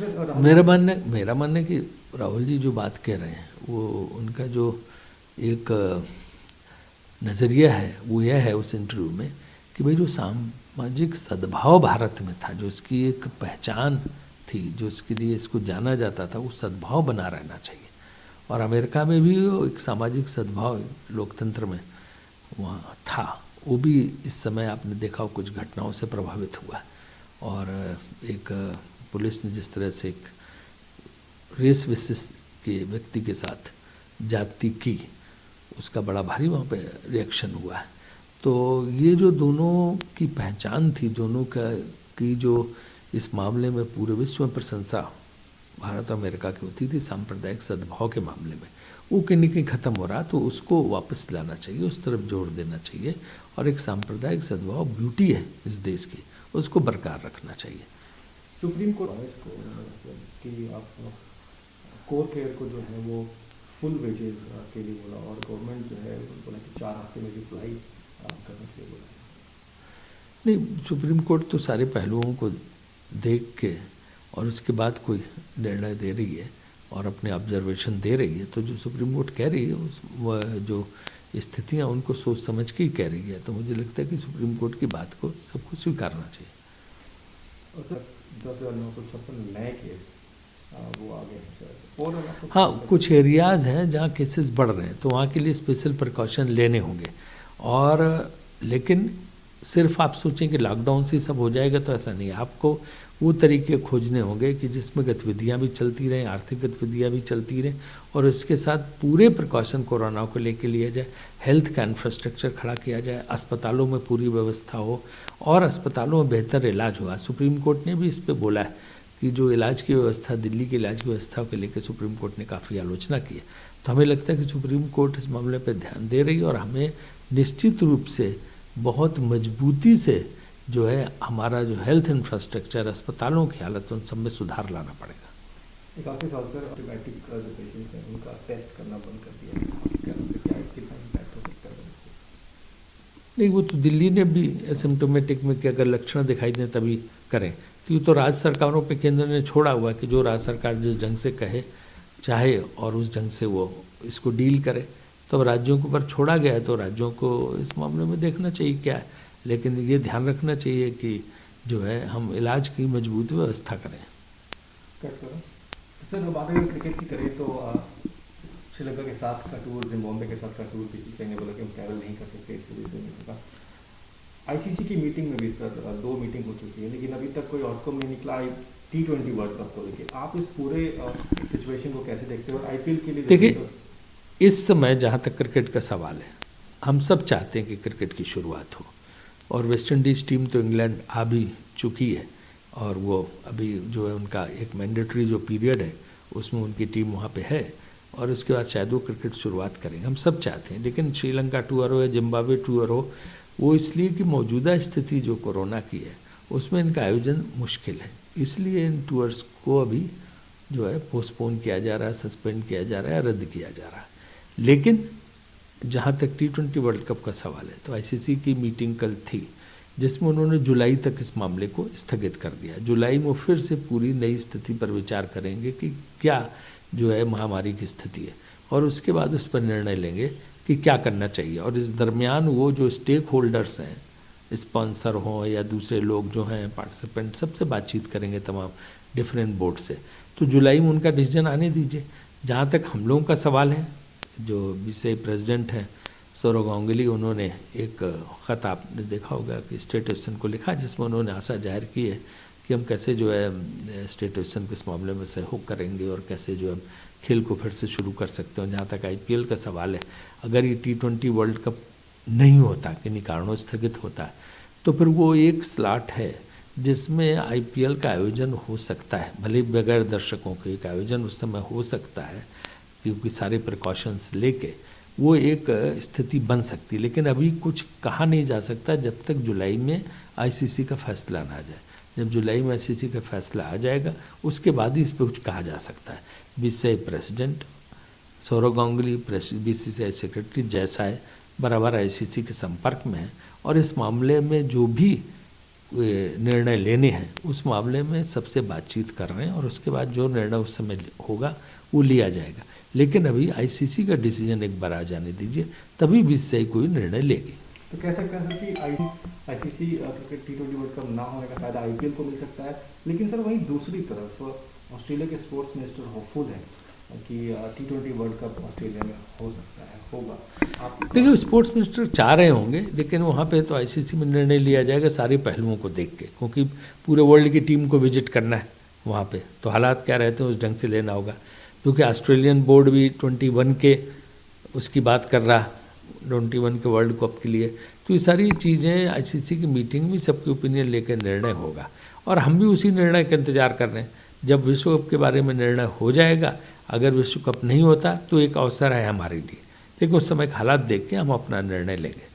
मेरा मानना कि राहुल जी जो बात कह रहे हैं वो उनका जो एक नज़रिया है वो यह है उस इंटरव्यू में कि भाई जो सामाजिक सद्भाव भारत में था, जो इसकी एक पहचान थी, जो इसके लिए इसको जाना जाता था, वो सद्भाव बना रहना चाहिए। और अमेरिका में भी वो एक सामाजिक सद्भाव लोकतंत्र में वहाँ था, वो भी इस समय आपने देखा कुछ घटनाओं से प्रभावित हुआ। और एक पुलिस ने जिस तरह से एक रेस विशिष्ट के व्यक्ति के साथ जाति की, उसका बड़ा भारी वहाँ पे रिएक्शन हुआ है। तो ये जो दोनों की पहचान थी, दोनों का की जो इस मामले में पूरे विश्व में प्रशंसा भारत और अमेरिका की होती थी सांप्रदायिक सद्भाव के मामले में, वो कहीं न कहीं ख़त्म हो रहा, तो उसको वापस लाना चाहिए, उस तरफ जोर देना चाहिए। और एक सांप्रदायिक सद्भाव ब्यूटी है इस देश की, उसको बरकरार रखना चाहिए। सुप्रीम कोर्ट इसको कि आप कोर केयर को जो है वो फुल वेजेस के लिए बोला, और गवर्नमेंट जो है बोला कि 4 हफ्ते में रिप्लाई करने के लिए बोला। नहीं, सुप्रीम कोर्ट तो सारे पहलुओं को देख के और उसके बाद कोई निर्णय दे रही है और अपने ऑब्जर्वेशन दे रही है। तो जो सुप्रीम कोर्ट कह रही है वह जो स्थितियाँ उनको सोच समझ के ही कह रही है। तो मुझे लगता है कि सुप्रीम कोर्ट की बात को सबको स्वीकारना चाहिए। और सर 10,956 नए केस वो आ गए सर, और हाँ, कुछ एरियाज़ हैं जहाँ केसेस बढ़ रहे हैं, तो वहाँ के लिए स्पेशल प्रिकॉशन लेने होंगे। और लेकिन सिर्फ आप सोचें कि लॉकडाउन से सब हो जाएगा, तो ऐसा नहीं है। आपको वो तरीके खोजने होंगे कि जिसमें गतिविधियाँ भी चलती रहें, आर्थिक गतिविधियाँ भी चलती रहें, और इसके साथ पूरे प्रिकॉशन कोरोना को लेके लिया जाए, हेल्थ का इंफ्रास्ट्रक्चर खड़ा किया जाए, अस्पतालों में पूरी व्यवस्था हो और अस्पतालों में बेहतर इलाज हुआ। सुप्रीम कोर्ट ने भी इस पर बोला है कि जो इलाज की व्यवस्था, दिल्ली की इलाज की व्यवस्था को लेकर सुप्रीम कोर्ट ने काफ़ी आलोचना की है। तो हमें लगता है कि सुप्रीम कोर्ट इस मामले पर ध्यान दे रही है और हमें निश्चित रूप से बहुत मजबूती से जो है हमारा जो हेल्थ इंफ्रास्ट्रक्चर, अस्पतालों की हालत, उन सब में सुधार लाना पड़ेगा। एक आखिरी सवाल सर, एंटीबायोटिक जो पेशेंट्स हैं उनका टेस्ट करना बंद कर दिया, क्या कितना इम्पैक्ट हो सकता है? नहीं, वो तो दिल्ली ने भी एसिम्टोमेटिक में कि अगर लक्षण दिखाई दें तभी करें, क्योंकि तो राज्य सरकारों पे केंद्र ने छोड़ा हुआ कि जो राज्य सरकार जिस ढंग से कहे चाहे और उस ढंग से वो इसको डील करे। तो अब राज्यों के ऊपर छोड़ा गया है, तो राज्यों को इस मामले में देखना चाहिए क्या है। लेकिन ये ध्यान रखना चाहिए कि जो है हम इलाज की मजबूत व्यवस्था करें। सर बात अगर क्रिकेट की करें तो श्रीलंका के साथ का टूर, जिम्बाब्वे के साथ का टूर, बीसीसीआई ने बोला कि हम ट्रैवल नहीं कर सकते, इस वजह से नहीं होगा। आईसीसी की मीटिंग में भी सर 2 मीटिंग हो चुकी है, लेकिन अभी तक कोई आउटकम नहीं निकला T20 वर्ल्ड कप को लेकर। आप इस पूरे सिचुएशन को कैसे देखते हो? और आईपीएल के लिए देखिए, इस समय जहाँ तक क्रिकेट का सवाल है, हम सब चाहते हैं कि क्रिकेट की शुरुआत हो। और वेस्ट इंडीज़ टीम तो इंग्लैंड आ भी चुकी है और वो अभी जो है उनका एक मैंडेटरी जो पीरियड है उसमें उनकी टीम वहाँ पे है, और उसके बाद शायद वो क्रिकेट शुरुआत करेंगे, हम सब चाहते हैं। लेकिन श्रीलंका टूर हो या जिम्बाब्वे टूर हो, वो इसलिए कि मौजूदा स्थिति जो कोरोना की है उसमें इनका आयोजन मुश्किल है, इसलिए इन टूर्स को अभी जो है पोस्टपोन किया जा रहा है, सस्पेंड किया जा रहा है, रद्द किया जा रहा है। लेकिन जहाँ तक T20 वर्ल्ड कप का सवाल है, तो आईसीसी की मीटिंग कल थी जिसमें उन्होंने जुलाई तक इस मामले को स्थगित कर दिया। जुलाई में फिर से पूरी नई स्थिति पर विचार करेंगे कि क्या जो है महामारी की स्थिति है, और उसके बाद उस पर निर्णय लेंगे कि क्या करना चाहिए। और इस दरमियान वो जो स्टेक होल्डर्स हैं, स्पॉन्सर हों या दूसरे लोग जो हैं पार्टिसिपेंट, सबसे बातचीत करेंगे तमाम डिफरेंट बोर्ड से। तो जुलाई में उनका डिसीजन आने दीजिए। जहाँ तक हम लोगों का सवाल है, जो बीसीसीआई प्रेसिडेंट हैं सौरव गांगुली, उन्होंने एक ख़त आपने देखा होगा कि स्टेट एसोसिएशन को लिखा, जिसमें उन्होंने आशा जाहिर की है कि हम कैसे जो है स्टेट एसोसिएशन को इस मामले में सहयोग करेंगे और कैसे जो है खेल को फिर से शुरू कर सकते हैं। जहाँ तक आईपीएल का सवाल है, अगर ये T20 वर्ल्ड कप नहीं होता, किन्हीं कारणों स्थगित होता है, तो फिर वो एक स्लॉट है जिसमें आईपीएल का आयोजन हो सकता है, भले ही बगैर दर्शकों के एक आयोजन उस समय हो सकता है, क्योंकि सारे प्रिकॉशंस लेके वो एक स्थिति बन सकती है। लेकिन अभी कुछ कहा नहीं जा सकता जब तक जुलाई में आईसीसी का फैसला ना आ जाए। जब जुलाई में आईसीसी का फैसला आ जाएगा उसके बाद ही इस पर कुछ कहा जा सकता है। BCCI president Sourav Ganguly, BCCI secretary जयसाय बराबर आईसीसी के संपर्क में है, और इस मामले में जो भी निर्णय लेने हैं उस मामले में सबसे बातचीत कर रहे हैं और उसके बाद जो निर्णय उस समय होगा वो लिया जाएगा। लेकिन अभी आईसीसी का डिसीजन एक बार आ जाने दीजिए, तभी बीसीसीआई कोई निर्णय लेगी। तो कह सकते हैं सर कि ICC cricket T20 world cup ना होने का फायदा आईपीएल को मिल सकता है, लेकिन सर वहीं दूसरी तरफ ऑस्ट्रेलिया के स्पोर्ट्स मिनिस्टर होपफुल है कि T20 वर्ल्ड कप ऑस्ट्रेलिया में हो सकता है, होगा। आप देखिए स्पोर्ट्स मिनिस्टर चाह रहे होंगे, लेकिन वहाँ पे तो आईसीसी में निर्णय लिया जाएगा सारे पहलुओं को देख के, क्योंकि पूरे वर्ल्ड की टीम को विजिट करना है वहाँ पे, तो हालात क्या रहते हैं उस ढंग से लेना होगा। क्योंकि ऑस्ट्रेलियन बोर्ड भी 21 के उसकी बात कर रहा, 21 के वर्ल्ड कप के लिए, तो ये सारी चीज़ें आईसीसी की मीटिंग में सबकी ओपिनियन लेकर निर्णय होगा और हम भी उसी निर्णय का इंतजार कर रहे हैं। जब विश्व कप के बारे में निर्णय हो जाएगा, अगर विश्व कप नहीं होता तो एक अवसर है हमारे लिए, लेकिन उस समय हालात देख के हम अपना निर्णय लेंगे।